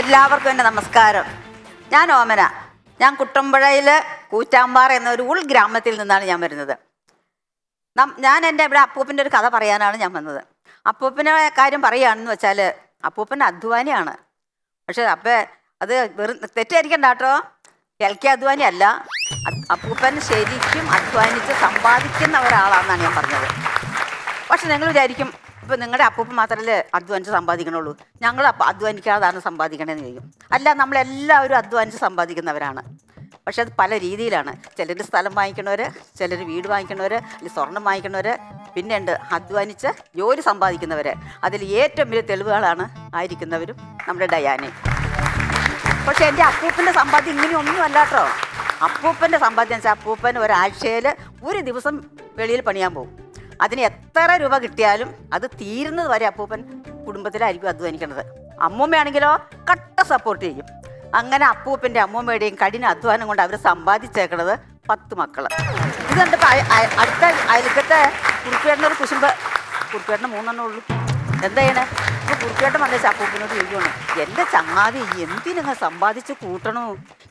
എല്ലാവർക്കും എൻ്റെ നമസ്കാരം. ഞാൻ ഓമന. ഞാൻ കുട്ടമ്പുഴയിൽ കൂറ്റാമ്പാറ എന്നൊരു ഉൾഗ്രാമത്തിൽ നിന്നാണ് ഞാൻ വരുന്നത്. ഞാൻ എൻ്റെ ഇവിടെ അപ്പൂപ്പൻ്റെ ഒരു കഥ പറയാനാണ് ഞാൻ വന്നത്. അപ്പൂപ്പൻ്റെ കാര്യം പറയുകയാണെന്ന് വെച്ചാൽ അപ്പൂപ്പൻ അധ്വാനിയാണ്. പക്ഷെ അത് വെറും തെറ്റായിരിക്കണ്ട കേട്ടോ, കേൾക്കി അധ്വാനി അല്ല. അപ്പൂപ്പൻ ശരിക്കും അധ്വാനിച്ച് സമ്പാദിക്കുന്ന ഒരാളാണെന്നാണ് ഞാൻ പറഞ്ഞത്. പക്ഷെ നിങ്ങൾ വിചാരിക്കും ഇപ്പം നിങ്ങളുടെ അപ്പൂപ്പൻ മാത്രമല്ലേ അധ്വാനിച്ച് സമ്പാദിക്കണുള്ളൂ, ഞങ്ങൾ അധ്വാനിക്കാതാണ് സമ്പാദിക്കണമെന്ന് ചോദിക്കും. അല്ല, നമ്മളെല്ലാവരും അധ്വാനിച്ച് സമ്പാദിക്കുന്നവരാണ്. പക്ഷെ അത് പല രീതിയിലാണ്. ചിലർ സ്ഥലം വാങ്ങിക്കണവർ, ചിലർ വീട് വാങ്ങിക്കണവർ, അല്ലെങ്കിൽ സ്വർണം വാങ്ങിക്കണവർ, പിന്നെ ഉണ്ട് അധ്വാനിച്ച് ജോലി സമ്പാദിക്കുന്നവർ. അതിൽ ഏറ്റവും വലിയ തെളിവുകളാണ് ആയിരിക്കുന്നവരും നമ്മുടെ ഡയാനെ. പക്ഷെ എൻ്റെ അപ്പൂപ്പൻ്റെ സമ്പാദ്യം ഇങ്ങനെയൊന്നും അല്ല കേട്ടോ. അപ്പൂപ്പൻ്റെ സമ്പാദ്യം വെച്ചാൽ അപ്പൂപ്പൻ ഒരാഴ്ചയിൽ ഒരു ദിവസം വെളിയിൽ പണിയാൻ പോകും. അതിന് എത്ര രൂപ കിട്ടിയാലും അത് തീരുന്നത് വരെ അപ്പൂപ്പൻ കുടുംബത്തിലായിരിക്കും അധ്വാനിക്കുന്നത്. അമ്മൂമ്മയാണെങ്കിലോ കട്ട സപ്പോർട്ട് ചെയ്യും. അങ്ങനെ അപ്പൂപ്പൻ്റെ അമ്മൂമ്മയുടെയും കഠിന അധ്വാനം കൊണ്ട് അവർ സമ്പാദിച്ചേക്കണത് 10 മക്കൾ. ഇത് കണ്ടപ്പോൾ അടുത്ത അയൽക്കത്തെ കുറുപ്പേട്ടനൊരു കുശുമ്പ്, കുറുപ്പേട്ടന് 3 എണ്ണേ ഉള്ളൂ. എന്താ ചെയ്യണേ? ഇപ്പോൾ കുറുപ്പേട്ടൻ പറഞ്ഞ അപ്പൂപ്പനോട് ചോദിക്കണം, എൻ്റെ ചങ്ങാതി എന്തിനങ്ങ് സമ്പാദിച്ച് കൂട്ടണോ?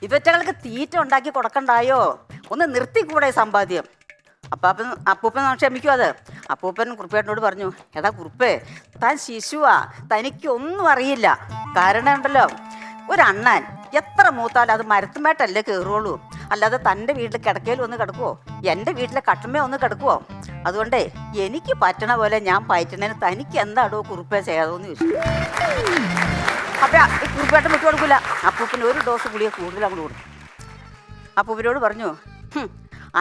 ഇവറ്റകൾക്ക് തീറ്റ ഉണ്ടാക്കി കൊടുക്കണ്ടായോ? ഒന്ന് നിർത്തിക്കൂടെ സമ്പാദ്യം? അപ്പൂപ്പൻ ക്ഷമിക്കും. അത് അപ്പൂപ്പൻ കുറുപ്പേട്ടനോട് പറഞ്ഞു, എടാ കുറുപ്പേ, താൻ ശിശുവാ, തനിക്കൊന്നും അറിയില്ല. കാരണം ഉണ്ടല്ലോ, ഒരണ്ണാൻ എത്ര മൂത്താലും അത് മരത്തുമേട്ടല്ലേ കയറുള്ളൂ, അല്ലാതെ തൻ്റെ വീട്ടിൽ കിടക്കയിൽ ഒന്ന് കിടക്കുവോ, എൻ്റെ വീട്ടിലെ കട്ടുമേ ഒന്ന് കിടക്കുവോ? അതുകൊണ്ടേ എനിക്ക് പറ്റണ പോലെ ഞാൻ പയറ്റണേന് തനിക്ക് എന്താടോ കുറുപ്പേ ചെയ്യാതെന്ന് ചോദിച്ചു. അപ്പം കുറുപ്പേട്ടൻ വിട്ടു കൊടുക്കില്ല. അപ്പൂപ്പന് ഒരു ഡോസ് ഗുളിക കൂടുതൽ അങ്ങോട്ട് കൊടുക്കും. അപ്പൂപ്പനോട് പറഞ്ഞു,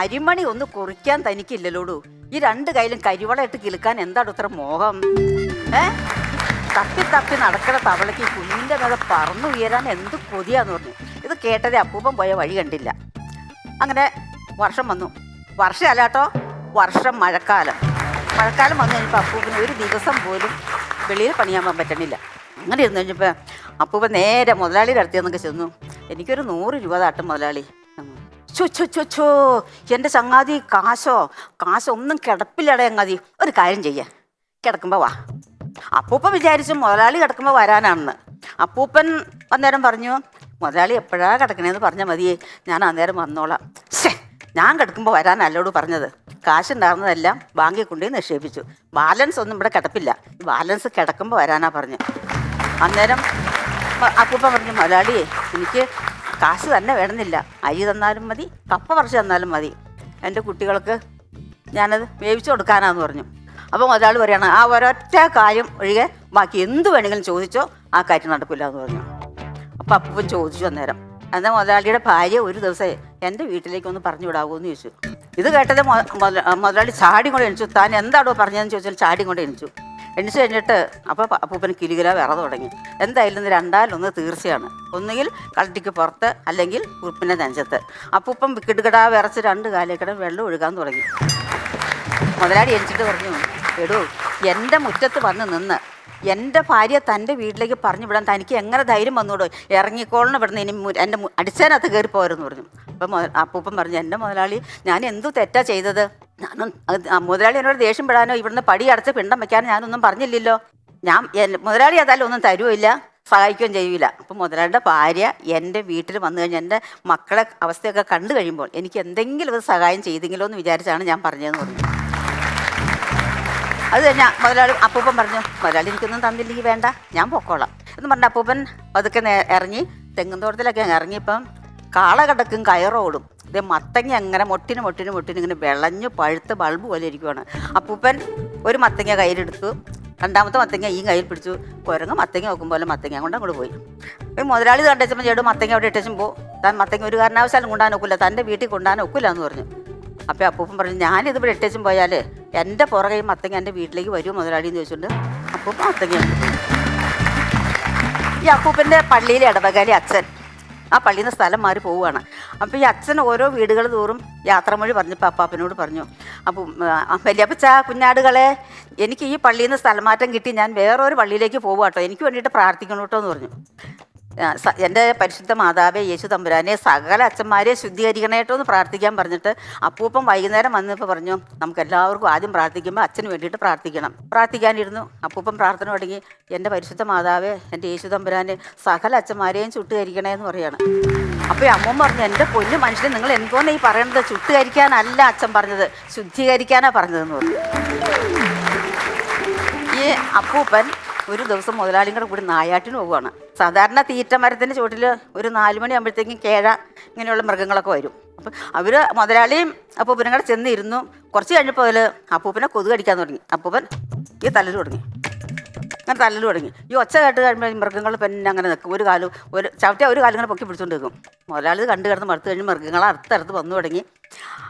അരിമണി ഒന്ന് കുറിക്കാൻ തനിക്കില്ലല്ലോടൂ, ഈ 2 കയ്യിലും കരിവള ഇട്ട് കിളുക്കാൻ എന്താണ് ഇത്ര മോഹം? തപ്പി തപ്പി നടക്കണ തവളയ്ക്ക് കുഞ്ഞിൻ്റെ മേലെ പറന്നു ഉയരാൻ എന്ത് കൊതിയാന്ന് പറഞ്ഞു. ഇത് കേട്ടതേ അപ്പൂപ്പൻ പോയ വഴി കണ്ടില്ല. അങ്ങനെ വർഷം വന്നു. വർഷമല്ല കേട്ടോ, വർഷം മഴക്കാലം വന്നു കഴിഞ്ഞപ്പോൾ അപ്പൂപ്പന് ഒരു ദിവസം പോലും വെളിയിൽ പണിയാൻ പോകാൻ പറ്റണില്ല. അങ്ങനെ ഇരുന്ന് കഴിഞ്ഞപ്പോൾ അപ്പൂപ്പൻ നേരെ മുതലാളിയുടെ അടുത്തേന്നൊക്കെ ചെന്നു. എനിക്കൊരു 100 രൂപ താട്ടും മുതലാളി. ചോ എൻ്റെ ചങ്ങാതി, കാശൊന്നും കിടപ്പില്ലടേ ചങ്ങാതി. ഒരു കാര്യം ചെയ്യാൻ, കിടക്കുമ്പോൾ വാ. അപ്പൂപ്പൻ വിചാരിച്ചു മുതലാളി കിടക്കുമ്പോൾ വരാനാണെന്ന്. അപ്പൂപ്പൻ അന്നേരം പറഞ്ഞു, മുതലാളി എപ്പോഴാണ് കിടക്കണേന്ന് പറഞ്ഞാൽ മതിയേ, ഞാൻ അന്നേരം വന്നോളാം. ഞാൻ കിടക്കുമ്പോൾ വരാനല്ലോട് പറഞ്ഞത്. കാശുണ്ടായിരുന്നതെല്ലാം ബാങ്കിൽ കൊണ്ടുപോയി നിക്ഷേപിച്ചു. ബാലൻസ് ഒന്നും ഇവിടെ കിടപ്പില്ല, ബാലൻസ് കിടക്കുമ്പോൾ വരാനാ പറഞ്ഞു. അന്നേരം അപ്പൂപ്പൻ പറഞ്ഞു, മുതലാളി എനിക്ക് കാശ് തന്നെ വേണമെന്നില്ല, അരി തന്നാലും മതി, കപ്പ പറിച്ച് തന്നാലും മതി, എൻ്റെ കുട്ടികൾക്ക് ഞാനത് വേവിച്ച് കൊടുക്കാനാന്ന് പറഞ്ഞു. അപ്പോൾ മുതലാളി പറയാണ്, ആ ഒരൊറ്റ കാര്യം ഒഴികെ ബാക്കി എന്ത് വേണമെങ്കിലും ചോദിച്ചോ, ആ കാര്യം നടക്കില്ല എന്ന് പറഞ്ഞു. അപ്പോൾ അപ്പൂപ്പൻ ചോദിച്ചു അന്നേരം. എന്നാൽ മുതലാളിയുടെ ഭാര്യ ഒരു ദിവസം എൻ്റെ വീട്ടിലേക്കൊന്ന് പറഞ്ഞു വിടാവോ എന്ന് ചോദിച്ചു. ഇത് കേട്ടത് മുതലാളി ചാടി കൊണ്ട് എണിച്ചു. താൻ എന്താണോ പറഞ്ഞതെന്ന് ചോദിച്ചാൽ ചാടി കൊണ്ട് എണിച്ചു കഴിഞ്ഞിട്ട് അപ്പോൾ അപ്പൂപ്പന് കിലുകില വിറ തുടങ്ങി. എന്തായാലും 2-1 തീർച്ചയാണ്. ഒന്നുകിൽ കളട്ടിക്ക് പുറത്ത്, അല്ലെങ്കിൽ കുറുപ്പിൻ്റെ നെഞ്ചത്ത്. അപ്പൂപ്പൻ കിടുകിടാ വിറച്ച് 2 കാലേക്കിടെ വെള്ളം ഒഴുകാൻ തുടങ്ങി. മുതലാളി എണിച്ചിട്ട് പറഞ്ഞു, എടോ, എൻ്റെ മുറ്റത്ത് വന്ന് നിന്ന് എൻ്റെ ഭാര്യ തൻ്റെ വീട്ടിലേക്ക് പറഞ്ഞു വിടാൻ തനിക്ക് എങ്ങനെ ധൈര്യം വന്നൂടോ? ഇറങ്ങിക്കോളണം ഇവിടുന്ന്, ഇനി എൻ്റെ അടിച്ചതിനകത്ത് കയറി പോരെന്ന് പറഞ്ഞു. അപ്പം അപ്പൂപ്പൻ പറഞ്ഞു, എൻ്റെ മുതലാളി, ഞാൻ എന്തു തെറ്റാ ചെയ്തത്? മുതലാളി എന്നോട് ദേഷ്യം പെടാനോ ഇവിടുന്ന് പടി അടച്ച് പിണ്ടം വയ്ക്കാനോ ഞാനൊന്നും പറഞ്ഞില്ലല്ലോ. മുതലാളി അതായാലും ഒന്നും തരുമില്ല, സഹായിക്കുകയും ചെയ്യില്ല. അപ്പം മുതലാളിയുടെ ഭാര്യ എൻ്റെ വീട്ടിൽ വന്നു കഴിഞ്ഞാൽ എൻ്റെ മക്കളെ അവസ്ഥയൊക്കെ കണ്ടു കഴിയുമ്പോൾ എനിക്ക് എന്തെങ്കിലും ഒരു സഹായം ചെയ്തെങ്കിലോ എന്ന് വിചാരിച്ചാണ് ഞാൻ പറഞ്ഞതെന്ന് പറഞ്ഞു. അത് കഴിഞ്ഞാൽ അപ്പൂപ്പൻ പറഞ്ഞു, മുതലാളി എനിക്കൊന്നും തന്നില്ലെങ്കിൽ വേണ്ട, ഞാൻ പൊക്കോളാം എന്ന് പറഞ്ഞ അപ്പൂപ്പൻ പതുക്കെ ഇറങ്ങി തെങ്ങുംതോട്ടത്തിലൊക്കെ ഇറങ്ങിയപ്പം കാള കിടക്കും കയറോടും. ഇത് മത്തങ്ങ അങ്ങനെ മൊട്ടിന് ഇങ്ങനെ വിളഞ്ഞു പഴുത്ത് ബൾബ് പോലെ ഇരിക്കുവാണ്. അപ്പൂപ്പൻ ഒരു മത്തങ്ങ കയ്യിലെടുത്തു, 2ാമത്തെ മത്തങ്ങ ഈ കയ്യിൽ പിടിച്ചു. കുരങ്ങ് മത്തങ്ങ നോക്കുമ്പോൾ മത്തങ്ങ കൊണ്ട് അങ്ങോട്ട് പോയി. മുതലാളി കണ്ടേച്ചപ്പോൾ ചേട്ടൻ മത്തങ്ങ അവിടെ ഇട്ടേച്ചും താൻ മത്തങ്ങ ഒരു കാരണവശാലും കൊണ്ടുപോകാൻ ഒക്കില്ല, തൻ്റെ വീട്ടിൽ കൊണ്ടുപോകാൻ ഒക്കില്ല എന്ന് പറഞ്ഞു. അപ്പോൾ അപ്പൂപ്പൻ പറഞ്ഞു, ഞാനിതിവിടെ ഇട്ടേച്ചും പോയാൽ എൻ്റെ പുറകെ മത്തങ്ങ എൻ്റെ വീട്ടിലേക്ക് വരുമോ മുതലാളി എന്ന് ചോദിച്ചുകൊണ്ട് അപ്പൂപ്പൻ മത്തങ്ങ. ഈ അപ്പൂപ്പൻ്റെ പള്ളിയിലെ ഇടവകാലി അച്ഛൻ ആ പള്ളിയിൽ നിന്ന് സ്ഥലം മാറി പോവുകയാണ്. അപ്പോൾ ഈ അച്ഛൻ ഓരോ വീടുകൾ തോറും യാത്രാമൊഴി പറഞ്ഞപ്പോൾ അപ്പാപ്പനോട് പറഞ്ഞു, അപ്പോൾ വല്യപ്പച്ച, കുഞ്ഞാടുകളെ, എനിക്ക് ഈ പള്ളിയിൽ നിന്ന് സ്ഥലം മാറ്റം കിട്ടി, ഞാൻ വേറൊരു പള്ളിയിലേക്ക് പോകുക കേട്ടോ, എനിക്ക് വേണ്ടിയിട്ട് പ്രാർത്ഥിക്കണം കേട്ടോ എന്ന് പറഞ്ഞു. എൻ്റെ പരിശുദ്ധ മാതാവേ യേശു തമ്പുരാനെ സകല അച്ഛന്മാരെ ശുദ്ധീകരിക്കണേട്ടോ എന്ന് പ്രാർത്ഥിക്കാൻ പറഞ്ഞിട്ട് അപ്പൂപ്പൻ വൈകുന്നേരം വന്നപ്പോൾ പറഞ്ഞു നമുക്ക് എല്ലാവർക്കും ആദ്യം പ്രാർത്ഥിക്കുമ്പോൾ അച്ഛന് വേണ്ടിയിട്ട് പ്രാർത്ഥിക്കാനിരുന്നു. അപ്പൂപ്പൻ പ്രാർത്ഥന തുടങ്ങി, എൻ്റെ പരിശുദ്ധ മാതാവേ എൻ്റെ യേശു തമ്പുരാനെ സകല അച്ഛന്മാരെയും ചുട്ടുകരിക്കണേന്ന് പറയാണ്. അപ്പോൾ അമ്മ പറഞ്ഞു, എൻ്റെ പൊന്നു മനുഷ്യനെ നിങ്ങൾ എന്തോന്ന് ഈ പറയണത്, ചുട്ടുകരിക്കാനല്ല അച്ഛൻ പറഞ്ഞത്, ശുദ്ധീകരിക്കാനാണ് പറഞ്ഞതെന്ന് പറഞ്ഞു. ഈ അപ്പൂപ്പൻ ഒരു ദിവസം മുതലാളിയും കൂടി നായാട്ടിന് പോവുകയാണ്. സാധാരണ തീറ്റ മരത്തിൻ്റെ ചുവട്ടിൽ ഒരു 4 മണിയാകുമ്പോഴത്തേക്കും കേഴ ഇങ്ങനെയുള്ള മൃഗങ്ങളൊക്കെ വരും. അപ്പം അവർ മുതലാളിയും അപ്പൂപ്പനും കൂടെ ചെന്നിരുന്നു. കുറച്ച് കഴിഞ്ഞപ്പോൾ അതിൽ അപ്പൂപ്പനെ കൊതുക് കടിക്കാൻ തുടങ്ങി. അപ്പൂപ്പൻ ഈ തല്ലൽ തുടങ്ങി. ഈ ഒച്ച കേട്ട് കഴിയുമ്പോൾ മൃഗങ്ങൾ പിന്നെ അങ്ങനെ നിൽക്കും. ഒരു കാലും ഒരു കാലും ഇങ്ങനെ പൊക്കി പിടിച്ചുകൊണ്ട് നിൽക്കും. മുതലാളി കണ്ടു കിടന്ന് മടുത്ത് കഴിഞ്ഞ് മൃഗങ്ങൾ അടുത്തടുത്ത് വന്നു തുടങ്ങി.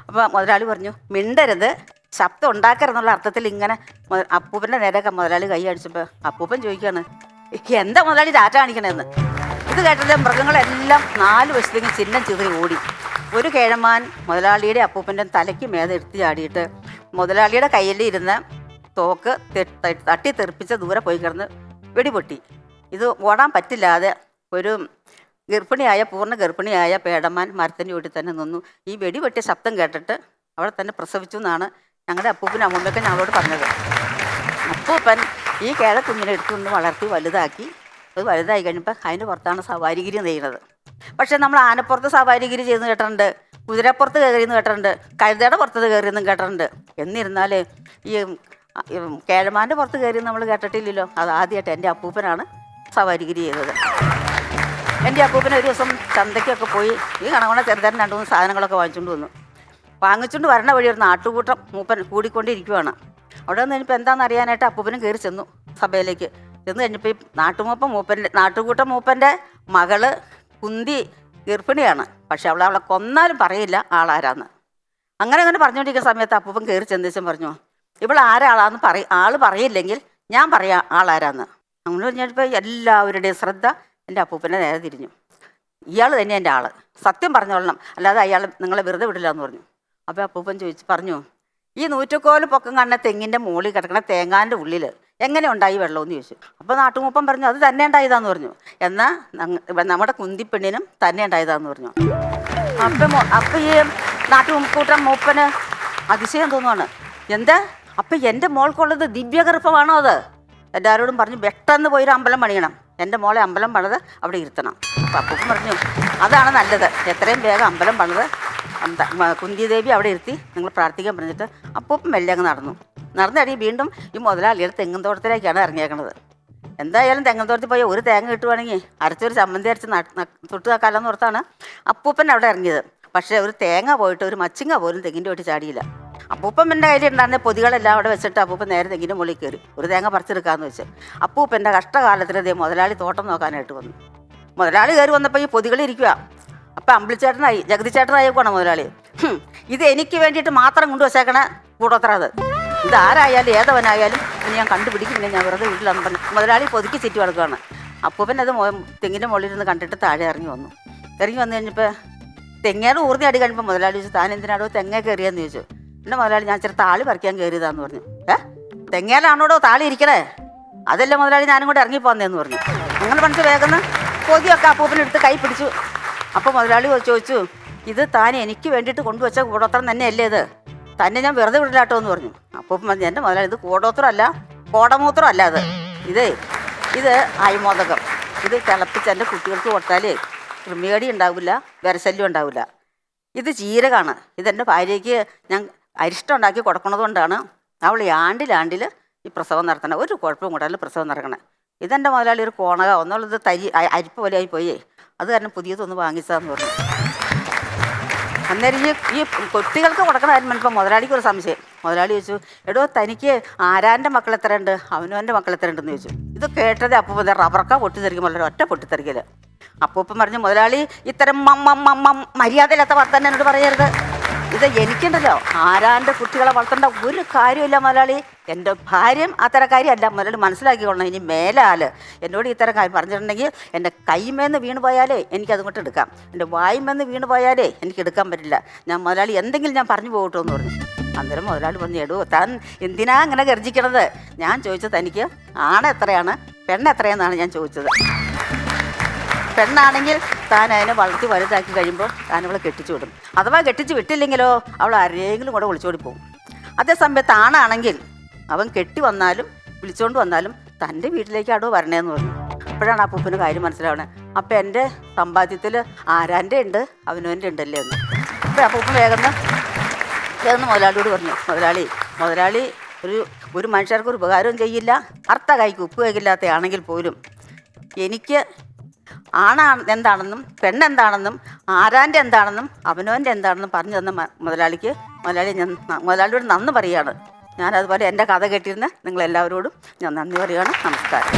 അപ്പോൾ മുതലാളി പറഞ്ഞു, മിണ്ടരുത്, ശബ്ദം ഉണ്ടാക്കരുതെന്നുള്ള അർത്ഥത്തിൽ ഇങ്ങനെ അപ്പൂപ്പൻ്റെ നേരെയൊക്കെ മുതലാളി കൈ അടിച്ചപ്പോൾ അപ്പൂപ്പൻ ചോദിക്കുകയാണ്, എന്താ മുതലാളി ടാറ്റ കാണിക്കണേന്ന്. ഇത് കേട്ടത് മൃഗങ്ങളെല്ലാം 4 വശത്തേക്ക് ചിഹ്നം ചിതറി ഓടി. ഒരു കേഴമാൻ മുതലാളിയുടെ അപ്പൂപ്പൻ്റെ തലയ്ക്ക് മേതെ എടുത്ത് ചാടിയിട്ട് മുതലാളിയുടെ കയ്യിൽ ഇരുന്ന തോക്ക് തട്ടി തെറിപ്പിച്ച് ദൂരെ പോയി കിടന്ന് വെടിപൊട്ടി. ഇത് ഓടാൻ പറ്റില്ലാതെ ഒരു പൂർണ്ണ ഗർഭിണിയായ പേടമാൻ മരത്തിൻ്റെ വീട്ടിൽ തന്നെ നിന്നു. ഈ വെടിപൊട്ടിയ ശബ്ദം കേട്ടിട്ട് അവിടെ തന്നെ പ്രസവിച്ചു എന്നാണ് ഞങ്ങളുടെ അപ്പൂപ്പനും അമ്മൂമ്മയൊക്കെ ഞങ്ങളോട് പറഞ്ഞത്. അപ്പൂപ്പൻ ഈ കേഴക്കുഞ്ഞിനെ എടുത്തുകൊണ്ട് വളർത്തി വലുതാക്കി. അത് വലുതായി കഴിഞ്ഞപ്പോൾ അതിൻ്റെ പുറത്താണ് സവാരിഗിരി ചെയ്യുന്നത്. പക്ഷേ നമ്മൾ ആനപ്പുറത്ത് സവാരിഗിരി ചെയ്യുന്ന കേട്ടിട്ടുണ്ട്, കുതിരപ്പുറത്ത് കയറിയെന്ന് കേട്ടിട്ടുണ്ട്, കഴുതയുടെ പുറത്ത് കയറിയെന്നും കേട്ടിട്ടുണ്ട്. എന്നിരുന്നാൽ ഈ കേഴമാൻ്റെ പുറത്ത് കയറിയെന്ന് നമ്മൾ കേട്ടിട്ടില്ലല്ലോ. അത് ആദ്യമായിട്ട് എൻ്റെ അപ്പൂപ്പനാണ് സവാരിഗിരി ചെയ്തത്. എൻ്റെ അപ്പൂപ്പൻ ഒരു ദിവസം ചന്തയ്ക്കൊക്കെ പോയി ഈ കണക്കണ ചെറുതാൻ 2-3 സാധനങ്ങളൊക്കെ വാങ്ങിച്ചുകൊണ്ട് വരണ വഴി ഒരു നാട്ടുകൂട്ടം മൂപ്പൻ കൂടിക്കൊണ്ടിരിക്കുവാണ്. അവിടെ നിന്ന് കഴിഞ്ഞപ്പോൾ എന്താണെന്ന് അറിയാനായിട്ട് അപ്പൂപ്പനും കയറി ചെന്നു സഭയിലേക്ക്. ചെന്ന് കഴിഞ്ഞപ്പോൾ ഈ നാട്ടുകൂട്ടം മൂപ്പൻ്റെ മകള് കുന്തി ഗർഭിണിയാണ്. പക്ഷെ അവളെ കൊന്നാലും പറയില്ല ആളാരാന്ന്. അങ്ങനെ പറഞ്ഞുകൊണ്ടിരിക്കുന്ന സമയത്ത് അപ്പൂപ്പൻ കയറി ചെന്നേച്ചും പറഞ്ഞു, ഇവൾ ആരാളാന്ന് ആൾ പറയില്ലെങ്കിൽ ഞാൻ പറയാം ആളാരാന്ന്. അങ്ങനെ പറഞ്ഞപ്പോൾ എല്ലാവരുടെയും ശ്രദ്ധ എൻ്റെ അപ്പൂപ്പൻ്റെ നേരെ തിരിഞ്ഞു. ഇയാൾ തന്നെ എൻ്റെ ആൾ, സത്യം പറഞ്ഞോളണം, അല്ലാതെ അയാൾ നിങ്ങളെ വെറുതെ വിടില്ല എന്ന് പറഞ്ഞു. അപ്പോൾ അപ്പൂപ്പൻ പറഞ്ഞു, ഈ 100 കോല് പൊക്കം കാണുന്ന തെങ്ങിൻ്റെ മുകളിൽ കിടക്കണ തേങ്ങാൻ്റെ ഉള്ളിൽ എങ്ങനെ ഉണ്ടായി വെള്ളമെന്ന് ചോദിച്ചു. അപ്പോൾ നാട്ടുമൂപ്പൻ പറഞ്ഞു, അത് തന്നെ ഉണ്ടായതാന്ന് പറഞ്ഞു. എന്നാൽ നമ്മുടെ കുന്തിപ്പെണ്ണിനും തന്നെ ഉണ്ടായതാന്ന് പറഞ്ഞു. അപ്പം ഈ നാട്ടുകൂട്ടം മൂപ്പന് അതിശയം തോന്നുവാണ്. എന്താ അപ്പം എൻ്റെ മോൾക്കുള്ളത് ദിവ്യഗർഭമാണോ അത്? എല്ലാവരോടും പറഞ്ഞു, പെട്ടെന്ന് പോയൊരു അമ്പലം പണിയണം, എൻ്റെ മോളെ അമ്പലം പണിത് അവിടെ ഇരുത്തണം. അപ്പം അപ്പൂപ്പൻ പറഞ്ഞു, അതാണ് നല്ലത്, എത്രയും വേഗം അമ്പലം പണിത് കുന്തിദേവി അവിടെ ഇരുത്തി നിങ്ങൾ പ്രാർത്ഥിക്കാൻ പറഞ്ഞിട്ട് അപ്പൂപ്പൻ മെല്ലെ അങ്ങ് നടന്നടി വീണ്ടും ഈ മുതലാളിയുടെ തെങ്ങും തോട്ടത്തിലേക്കാണ് ഇറങ്ങിയേക്കണത്. എന്തായാലും തെങ്ങും തോട്ടത്തിൽ പോയി ഒരു തേങ്ങ കിട്ടുവാണെങ്കിൽ അരച്ചൊരു ചമ്മന്തി അരച്ച് തൊട്ട് കാക്കാലെന്ന് ഓർത്താണ് അപ്പൂപ്പൻ അവിടെ ഇറങ്ങിയത്. പക്ഷേ ഒരു തേങ്ങ പോയിട്ട് ഒരു മച്ചിങ്ങ പോലും തെങ്ങിൻ്റെ വീട്ടിൽ ചാടിയില്ല. അപ്പൂപ്പൻ്റെ കയ്യിൽ ഉണ്ടായിരുന്ന പൊതികളെല്ലാം അവിടെ വെച്ചിട്ട് അപ്പൂപ്പൻ നേരെ തെങ്ങിൻ്റെ മുകളിൽ കയറി ഒരു തേങ്ങ പറിച്ചെടുക്കാമെന്ന് വെച്ച്. അപ്പൂപ്പൻ്റെ കഷ്ടകാലത്തിന് മുതലാളി തോട്ടം നോക്കാനായിട്ട് വന്നു. മുതലാളി കയറി വന്നപ്പോൾ ഈ പൊതികളിരിക്കുക. അപ്പം അമ്പിളിച്ചേട്ടനായി ജഗതിച്ചേട്ടനായിക്കോണ മുതലാളി, ഇത് എനിക്ക് വേണ്ടിയിട്ട് മാത്രം കൊണ്ടുവച്ചേക്കണ കൂടോത്ര, അത് ഇതാരായാലും ഏതവനായാലും ഇനി ഞാൻ കണ്ടുപിടിക്കുന്നില്ല, ഞാൻ വെറുതെ വീട്ടിലാന്ന് പറഞ്ഞു മുതലാളി പൊതുക്കി ചുറ്റി കിടക്കുകയാണ്. അപ്പൂപ്പൻ അത് തെങ്ങിൻ്റെ മുകളിലിരുന്ന് കണ്ടിട്ട് താഴെ ഇറങ്ങി വന്നു കഴിഞ്ഞപ്പോൾ തെങ്ങേടെ ഊർന്നി അടി കഴിയുമ്പോൾ മുതലാളി ചോദിച്ചു, താൻ എന്തിനാടോ തെങ്ങേ കയറിയെന്ന് ചോദിച്ചു. എൻ്റെ മുതലാളി, ഞാൻ ചെറു താളി പറിക്കാൻ കയറിയതാന്ന് പറഞ്ഞു. തെങ്ങേലാണോടോ താളി ഇരിക്കണേ? അതല്ലേ മുതലാളി, ഞാനും കൂടെ ഇറങ്ങിപ്പോന്നേന്ന് പറഞ്ഞു. അങ്ങനെ പറഞ്ഞ് വേഗം പൊതിയൊക്കെ അപ്പൂപ്പനെടുത്ത് കൈ പിടിച്ചു. അപ്പോൾ മുതലാളി ചോദിച്ചു, ഇത് താൻ എനിക്ക് വേണ്ടിയിട്ട് കൊണ്ടുവച്ച കൂടോത്രം തന്നെയല്ലേ ഇത്? തന്നെ ഞാൻ വെറുതെ വിടില്ലാട്ടോ എന്ന് പറഞ്ഞു. അപ്പൂപ്പൻ പറഞ്ഞു, എൻ്റെ മുതലാളി, ഇത് കൂടോത്രമല്ല, കോടമൂത്രമല്ല, ഇത് അയമോദകം. ഇത് തിളപ്പിച്ച് എൻ്റെ കുട്ടികൾക്ക് കൊടുത്താലേ കൃമികടി ഉണ്ടാവില്ല, വിരശല്യം ഉണ്ടാവില്ല. ഇത് ജീരകമാണ്. ഇതെൻ്റെ ഭാര്യയ്ക്ക് ഞാൻ അരിഷ്ടം ഉണ്ടാക്കി കൊടുക്കണത് കൊണ്ടാണ് അവൾ ആണ്ടിൽ ഈ പ്രസവം നടത്തണേ, ഒരു കുഴപ്പവും കൂടാതെ പ്രസവം നടക്കണേ. ഇതെൻ്റെ മുതലാളി ഒരു കോണക ഒന്നുള്ളത് അരിപ്പ് പോലെ ആയി പോയേ, അത് കാരണം പുതിയതൊന്ന് വാങ്ങിച്ചതെന്ന് പറഞ്ഞു. അന്നേരം ഈ കുട്ടികൾക്ക് കൊടുക്കണ കാര്യം ഇപ്പം മുതലാളിക്ക് ഒരു സംശയം. മുതലാളി ചോദിച്ചു, എടോ തനിക്ക് ആരാൻ്റെ മക്കൾ എത്ര ഉണ്ട്, അവനവൻ്റെ മക്കൾ എത്ര ഉണ്ടെന്ന് ചോദിച്ചു. ഇത് കേട്ടത് അപ്പൂപ്പൻ റബർക്ക പൊട്ടിത്തെറിക്കുമ്പോൾ ഒറ്റ പൊട്ടിത്തെറിക്കല്. അപ്പൂപ്പൻ പറഞ്ഞു, മുതലാളി ഇത്തരം മര്യാദയില്ലാത്ത വർത്തമാനം എന്നോട് പറയരുത്. ഇത് എനിക്കുണ്ടല്ലോ ആരാൻ്റെ കുട്ടികളെ വളർത്തേണ്ട ഒരു കാര്യമില്ല മുതലാളി. എൻ്റെ ഭാര്യയും അത്തരക്കാരിയല്ല മുതലാളി, മനസ്സിലാക്കിക്കൊള്ളണം. ഇനി മേലാൽ എന്നോട് ഇത്തരം കാര്യം പറഞ്ഞിട്ടുണ്ടെങ്കിൽ എൻ്റെ കൈമേന്ന് വീണ് പോയാലേ എനിക്കതുകൊണ്ട് എടുക്കാം, എൻ്റെ വായ്മേന്ന് വീണ് പോയാലേ എനിക്ക് എടുക്കാൻ പറ്റില്ല. ഞാൻ മുതലാളി എന്തെങ്കിലും ഞാൻ പറഞ്ഞു പോകട്ടോ എന്ന് പറഞ്ഞു. അന്നേരം മുതലാളി പറഞ്ഞു, എടോ താൻ എന്തിനാ അങ്ങനെ ഗർജിക്കണത്? ഞാൻ ചോദിച്ചത് തനിക്ക് ആണ് എത്രയാണ് പെണ്ണ് എത്രയെന്നാണ് ഞാൻ ചോദിച്ചത്. പെണ്ണാണെങ്കിൽ താൻ അതിനെ വളർത്തി വലുതാക്കി കഴിയുമ്പോൾ താൻ അവളെ കെട്ടിച്ചു വിടും. അഥവാ കെട്ടിച്ച് വിട്ടില്ലെങ്കിലോ അവൾ ആരെങ്കിലും കൂടെ വിളിച്ചോടി പോകും. അതേ സമയത്ത് ആണാണെങ്കിൽ അവൻ കെട്ടി വന്നാലും വിളിച്ചോണ്ട് വന്നാലും തൻ്റെ വീട്ടിലേക്കാണോ വരണേന്ന് പറഞ്ഞു. അപ്പോഴാണ് അപ്പൂപ്പന് കാര്യം മനസ്സിലാവണേ. അപ്പം എൻ്റെ സമ്പാദ്യത്തിൽ ആരാൻ്റെ ഉണ്ട് അവനവൻ്റെ ഉണ്ടല്ലേ എന്ന്. അപ്പം അപ്പൂപ്പൻ വേഗം മുതലാളിയോട് പറഞ്ഞു, മുതലാളി ഒരു മനുഷ്യർക്ക് ഒരു ഉപകാരവും ചെയ്യില്ല, അർത്ഥ കൈക്ക് ഉപ്പ് വയ്ക്കില്ലാത്ത ആണെങ്കിൽ പോലും എനിക്ക് എന്താണെന്നും പെണ്ണെന്താണെന്നും ആരാൻ്റെ എന്താണെന്നും അവനവൻ്റെ എന്താണെന്നും പറഞ്ഞു തന്ന മുതലാളിയോട് നന്ദി പറയുകയാണ്. ഞാനതുപോലെ എൻ്റെ കഥ കേട്ടിരുന്ന നിങ്ങളെല്ലാവരോടും ഞാൻ നന്ദി പറയുകയാണ്. നമസ്കാരം.